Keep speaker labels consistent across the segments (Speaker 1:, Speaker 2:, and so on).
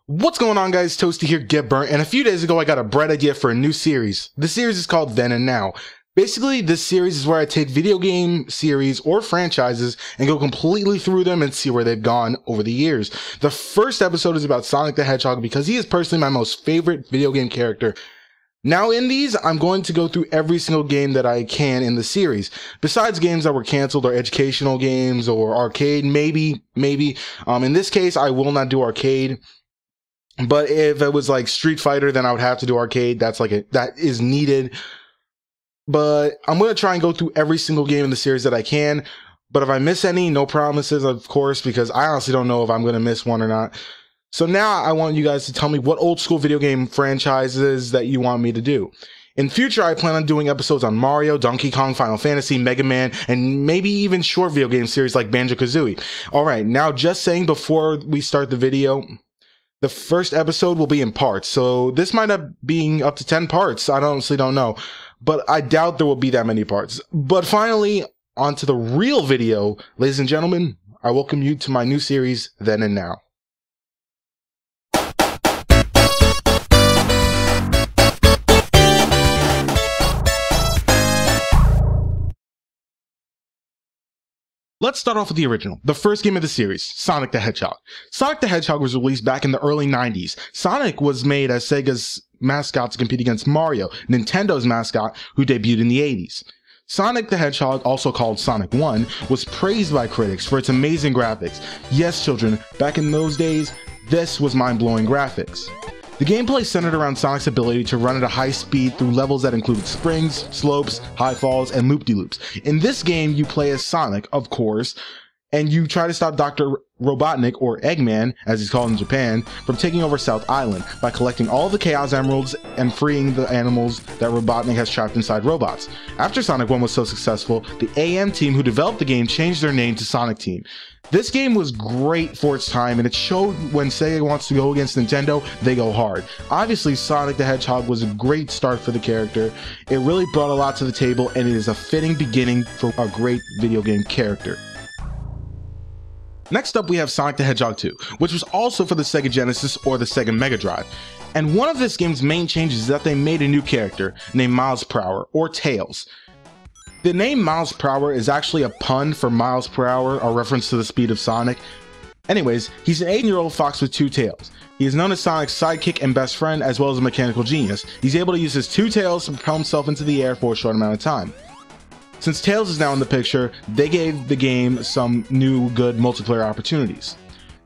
Speaker 1: What's going on, guys? Toasty here, Get Burnt, and a few days ago I got a bright idea for a new series. The series is called Then and Now. Basically, this series is where I take video game series or franchises and go completely through them and see where they've gone over the years. The first episode is about Sonic the Hedgehog because he is personally my most favorite video game character. Now in these, I'm going to go through every single game that I can in the series. Besides games that were canceled or educational games or arcade, maybe. In this case, I will not do arcade. But if it was like Street Fighter, then I would have to do arcade. That is needed. But I'm going to try and go through every single game in the series that I can. But if I miss any, no promises, of course, because I honestly don't know if I'm going to miss one or not. So now I want you guys to tell me what old school video game franchises that you want me to do. In future, I plan on doing episodes on Mario, Donkey Kong, Final Fantasy, Mega Man, and maybe even short video game series like Banjo-Kazooie. Alright, now just saying before we start the video, the first episode will be in parts, so this might end up being up to 10 parts. I honestly don't know, but I doubt there will be that many parts. But finally, onto the real video. Ladies and gentlemen, I welcome you to my new series, Then and Now. Let's start off with the original, the first game of the series, Sonic the Hedgehog. Sonic the Hedgehog was released back in the early 90s. Sonic was made as Sega's mascot to compete against Mario, Nintendo's mascot, who debuted in the 80s. Sonic the Hedgehog, also called Sonic 1, was praised by critics for its amazing graphics. Yes, children, back in those days, this was mind-blowing graphics. The gameplay centered around Sonic's ability to run at a high speed through levels that included springs, slopes, high falls, and loop-de-loops. In this game, you play as Sonic, of course, and you try to stop Dr. Robotnik, or Eggman, as he's called in Japan, from taking over South Island by collecting all the Chaos Emeralds and freeing the animals that Robotnik has trapped inside robots. After Sonic 1 was so successful, the AM team who developed the game changed their name to Sonic Team. This game was great for its time, and it showed when Sega wants to go against Nintendo, they go hard. Obviously, Sonic the Hedgehog was a great start for the character. It really brought a lot to the table, and it is a fitting beginning for a great video game character. Next up, we have Sonic the Hedgehog 2, which was also for the Sega Genesis or the Sega Mega Drive. And one of this game's main changes is that they made a new character named Miles Prower, or Tails. The name Miles Prower is actually a pun for miles per hour, a reference to the speed of Sonic. Anyways, he's an 8-year-old fox with two tails. He is known as Sonic's sidekick and best friend, as well as a mechanical genius. He's able to use his two tails to propel himself into the air for a short amount of time. Since Tails is now in the picture, they gave the game some new good multiplayer opportunities.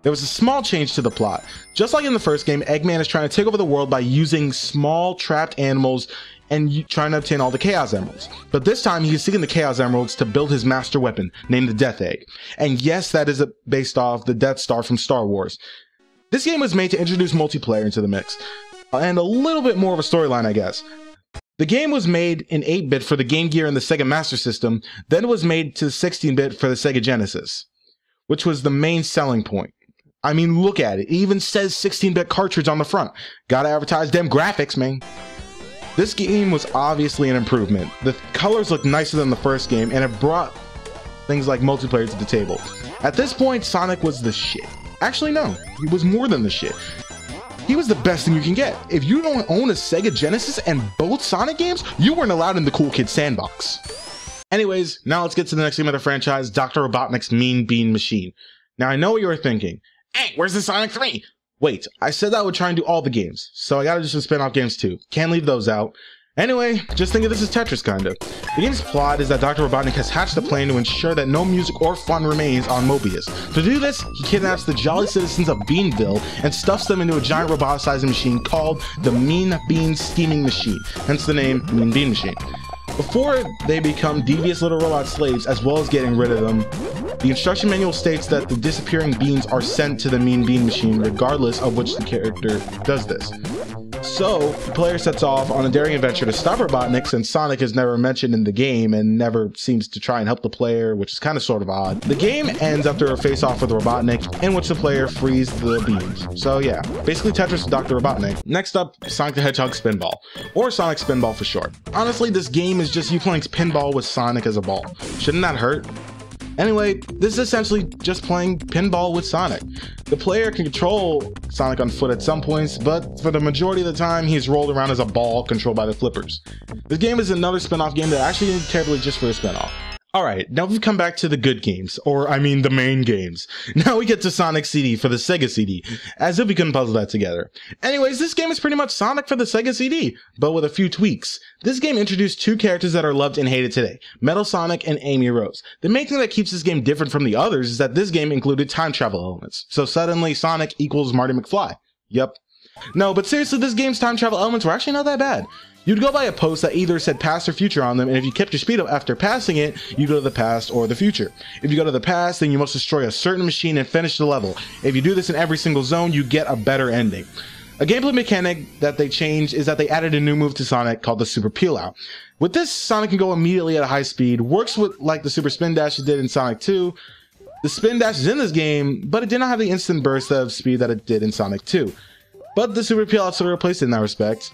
Speaker 1: There was a small change to the plot. Just like in the first game, Eggman is trying to take over the world by using small trapped animals and trying to obtain all the Chaos Emeralds. But this time, he is seeking the Chaos Emeralds to build his master weapon, named the Death Egg. And yes, that is based off the Death Star from Star Wars. This game was made to introduce multiplayer into the mix, and a little bit more of a storyline, I guess. The game was made in 8-bit for the Game Gear and the Sega Master System, then it was made to 16-bit for the Sega Genesis, which was the main selling point. I mean, look at it. It even says 16-bit cartridge on the front. Gotta advertise them graphics, man. This game was obviously an improvement. The colors looked nicer than the first game, and it brought things like multiplayer to the table. At this point, Sonic was the shit. Actually, no, he was more than the shit. He was the best thing you can get. If you don't own a Sega Genesis and both Sonic games, you weren't allowed in the Cool Kid Sandbox. Anyways, now let's get to the next game of the franchise, Dr. Robotnik's Mean Bean Machine. Now, I know what you were thinking. Hey, where's the Sonic 3? Wait, I said that I would try and do all the games, so I gotta do some spin-off games too. Can't leave those out. Anyway, just think of this as Tetris, kinda. The game's plot is that Dr. Robotnik has hatched a plan to ensure that no music or fun remains on Mobius. To do this, he kidnaps the jolly citizens of Beanville and stuffs them into a giant roboticizing machine called the Mean Bean Steaming Machine, hence the name Mean Bean Machine. Before they become devious little robot slaves, as well as getting rid of them, the instruction manual states that the disappearing beans are sent to the Mean Bean Machine regardless of which the character does this. So, the player sets off on a daring adventure to stop Robotnik, since Sonic is never mentioned in the game and never seems to try and help the player, which is kind of sort of odd. The game ends after a face-off with Robotnik, in which the player frees the beans. So yeah, basically Tetris with Dr. Robotnik. Next up, Sonic the Hedgehog Spinball, or Sonic Spinball for short. Honestly, this game is just you playing pinball with Sonic as a ball. Shouldn't that hurt? Anyway, this is essentially just playing pinball with Sonic. The player can control Sonic on foot at some points, but for the majority of the time, he's rolled around as a ball controlled by the flippers. This game is another spin-off game that actually did terribly just for a spin-off. Alright, now we've come back to the good games, or I mean the main games. Now we get to Sonic CD for the Sega CD, as if we couldn't puzzle that together. Anyways, this game is pretty much Sonic for the Sega CD, but with a few tweaks. This game introduced two characters that are loved and hated today, Metal Sonic and Amy Rose. The main thing that keeps this game different from the others is that this game included time travel elements, so suddenly Sonic equals Marty McFly. Yep. No, but seriously, this game's time travel elements were actually not that bad. You'd go by a post that either said past or future on them, and if you kept your speed up after passing it, you go to the past or the future. If you go to the past, then you must destroy a certain machine and finish the level. If you do this in every single zone, you get a better ending. A gameplay mechanic that they changed is that they added a new move to Sonic called the Super Peel Out. With this, Sonic can go immediately at a high speed, works with like the Super Spin Dash it did in Sonic 2. The Spin Dash is in this game, but it did not have the instant burst of speed that it did in Sonic 2. But the Super Peel Out sort of replaced it in that respect.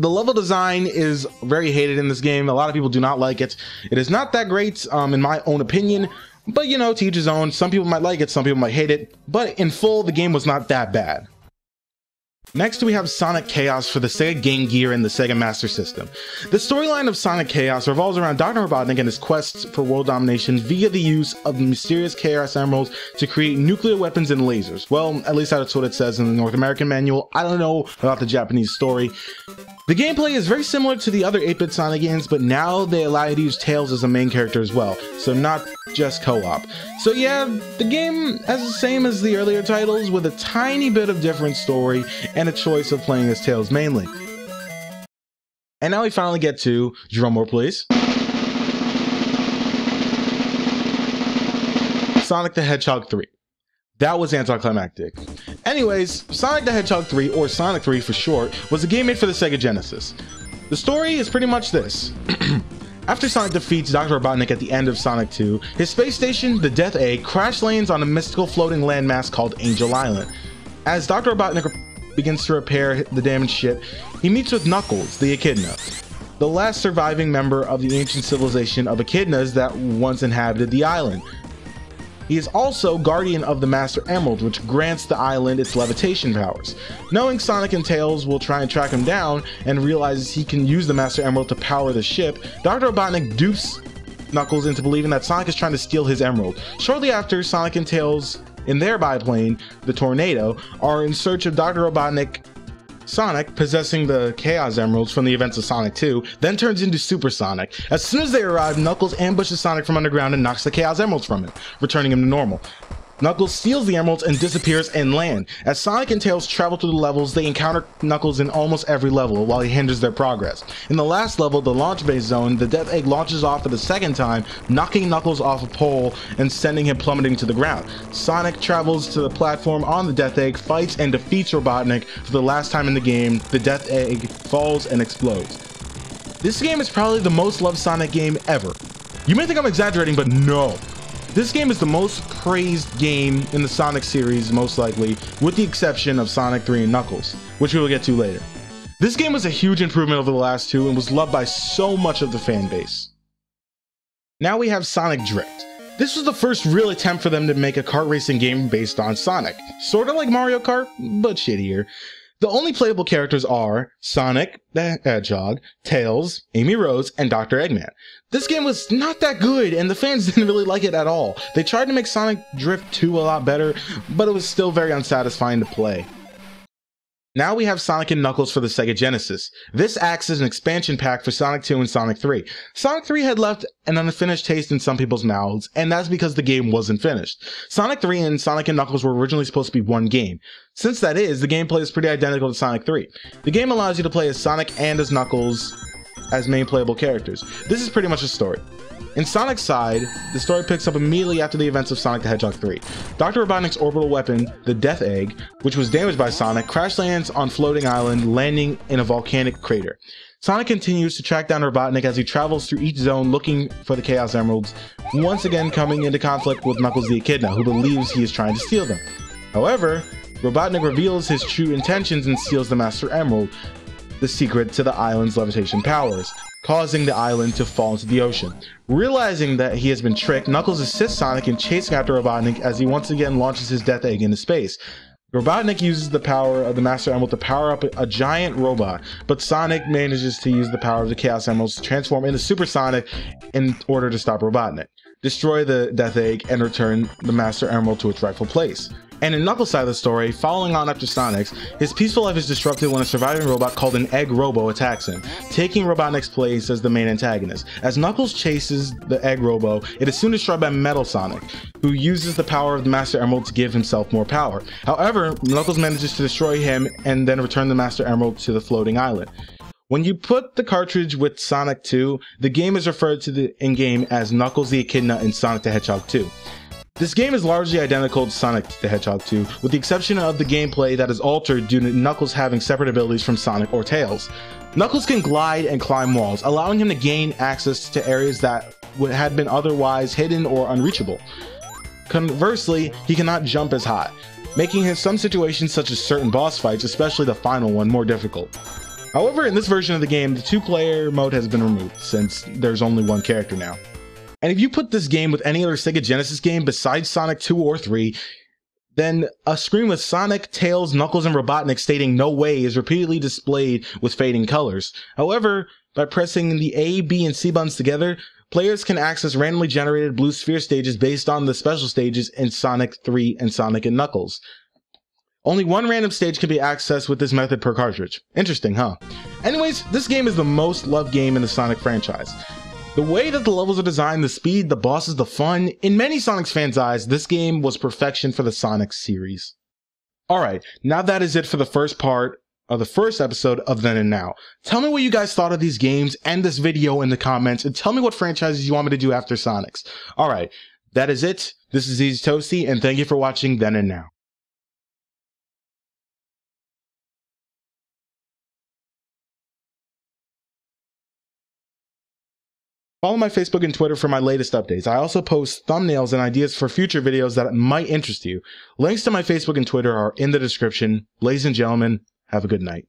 Speaker 1: The level design is very hated in this game. A lot of people do not like it. It is not that great, in my own opinion, but you know, to each his own. Some people might like it, some people might hate it, but in full, the game was not that bad. Next, we have Sonic Chaos for the Sega Game Gear and the Sega Master System. The storyline of Sonic Chaos revolves around Dr. Robotnik and his quest for world domination via the use of mysterious Chaos Emeralds to create nuclear weapons and lasers. Well, at least that's what it says in the North American manual. I don't know about the Japanese story. The gameplay is very similar to the other 8-bit Sonic games, but now they allow you to use Tails as a main character as well, so not just co-op. So yeah, the game is the same as the earlier titles, with a tiny bit of different story and a choice of playing as Tails mainly. And now we finally get to, drumroll please, Sonic the Hedgehog 3. That was anticlimactic. Anyways, Sonic the Hedgehog 3, or Sonic 3 for short, was a game made for the Sega Genesis. The story is pretty much this. After Sonic defeats Dr. Robotnik at the end of Sonic 2, his space station, the Death Egg, crash lands on a mystical floating landmass called Angel Island. As Dr. Robotnik begins to repair the damaged ship, he meets with Knuckles, the Echidna, the last surviving member of the ancient civilization of echidnas that once inhabited the island. He is also guardian of the Master Emerald, which grants the island its levitation powers. Knowing Sonic and Tails will try and track him down, and realizes he can use the Master Emerald to power the ship, Dr. Robotnik dupes Knuckles into believing that Sonic is trying to steal his emerald. Shortly after, Sonic and Tails, in their biplane, the Tornado, are in search of Dr. Robotnik. Sonic, possessing the Chaos Emeralds from the events of Sonic 2, then turns into Super Sonic. As soon as they arrive, Knuckles ambushes Sonic from underground and knocks the Chaos Emeralds from him, returning him to normal. Knuckles steals the emeralds and disappears inland. As Sonic and Tails travel through the levels, they encounter Knuckles in almost every level while he hinders their progress. In the last level, the launch base zone, the Death Egg launches off for the second time, knocking Knuckles off a pole and sending him plummeting to the ground. Sonic travels to the platform on the Death Egg, fights and defeats Robotnik for the last time in the game. The Death Egg falls and explodes. This game is probably the most loved Sonic game ever. You may think I'm exaggerating, but no. This game is the most praised game in the Sonic series, most likely, with the exception of Sonic 3 and Knuckles, which we will get to later. This game was a huge improvement over the last two and was loved by so much of the fan base. Now we have Sonic Drift. This was the first real attempt for them to make a kart racing game based on Sonic. Sorta like Mario Kart, but shittier. The only playable characters are Sonic the Hedgehog, Tails, Amy Rose, and Dr. Eggman. This game was not that good, and the fans didn't really like it at all. They tried to make Sonic Drift 2 a lot better, but it was still very unsatisfying to play. Now we have Sonic and Knuckles for the Sega Genesis. This acts as an expansion pack for Sonic 2 and Sonic 3. Sonic 3 had left an unfinished taste in some people's mouths, and that's because the game wasn't finished. Sonic 3 and Sonic and Knuckles were originally supposed to be one game. Since that is, the gameplay is pretty identical to Sonic 3. The game allows you to play as Sonic and as Knuckles as main playable characters. This is pretty much the story. In Sonic's side, the story picks up immediately after the events of Sonic the Hedgehog 3. Dr. Robotnik's orbital weapon, the Death Egg, which was damaged by Sonic, crash lands on floating island, landing in a volcanic crater. Sonic continues to track down Robotnik as he travels through each zone looking for the Chaos Emeralds, once again coming into conflict with Knuckles the Echidna, who believes he is trying to steal them. However, Robotnik reveals his true intentions and steals the Master Emerald, the secret to the island's levitation powers, causing the island to fall into the ocean. Realizing that he has been tricked, Knuckles assists Sonic in chasing after Robotnik as he once again launches his Death Egg into space. Robotnik uses the power of the Master Emerald to power up a giant robot, but Sonic manages to use the power of the Chaos Emeralds to transform into Super Sonic in order to stop Robotnik, destroy the Death Egg, and return the Master Emerald to its rightful place. And in Knuckles' side of the story, following on after Sonic's, his peaceful life is disrupted when a surviving robot called an Egg Robo attacks him, taking Robotnik's place as the main antagonist. As Knuckles chases the Egg Robo, it is soon destroyed by Metal Sonic, who uses the power of the Master Emerald to give himself more power. However, Knuckles manages to destroy him and then return the Master Emerald to the floating island. When you put the cartridge with Sonic 2, the game is referred to in-game as Knuckles the Echidna in Sonic the Hedgehog 2. This game is largely identical to Sonic the Hedgehog 2, with the exception of the gameplay that is altered due to Knuckles having separate abilities from Sonic or Tails. Knuckles can glide and climb walls, allowing him to gain access to areas that had been otherwise hidden or unreachable. Conversely, he cannot jump as high, making some situations such as certain boss fights, especially the final one, more difficult. However, in this version of the game, the two-player mode has been removed, since there's only one character now. And if you put this game with any other Sega Genesis game besides Sonic 2 or 3, then a screen with Sonic, Tails, Knuckles, and Robotnik stating "no way" is repeatedly displayed with fading colors. However, by pressing the A, B, and C buttons together, players can access randomly generated blue sphere stages based on the special stages in Sonic 3 and Sonic and Knuckles. Only one random stage can be accessed with this method per cartridge. Interesting, huh? Anyways, this game is the most loved game in the Sonic franchise. The way that the levels are designed, the speed, the bosses, the fun, in many Sonic fans' eyes, this game was perfection for the Sonic series. Alright, now that is it for the first part of the first episode of Then and Now. Tell me what you guys thought of these games and this video in the comments, and tell me what franchises you want me to do after Sonic's. Alright, that is it. This is Easy Toasty, and thank you for watching Then and Now. Follow my Facebook and Twitter for my latest updates. I also post thumbnails and ideas for future videos that might interest you. Links to my Facebook and Twitter are in the description. Ladies and gentlemen, have a good night.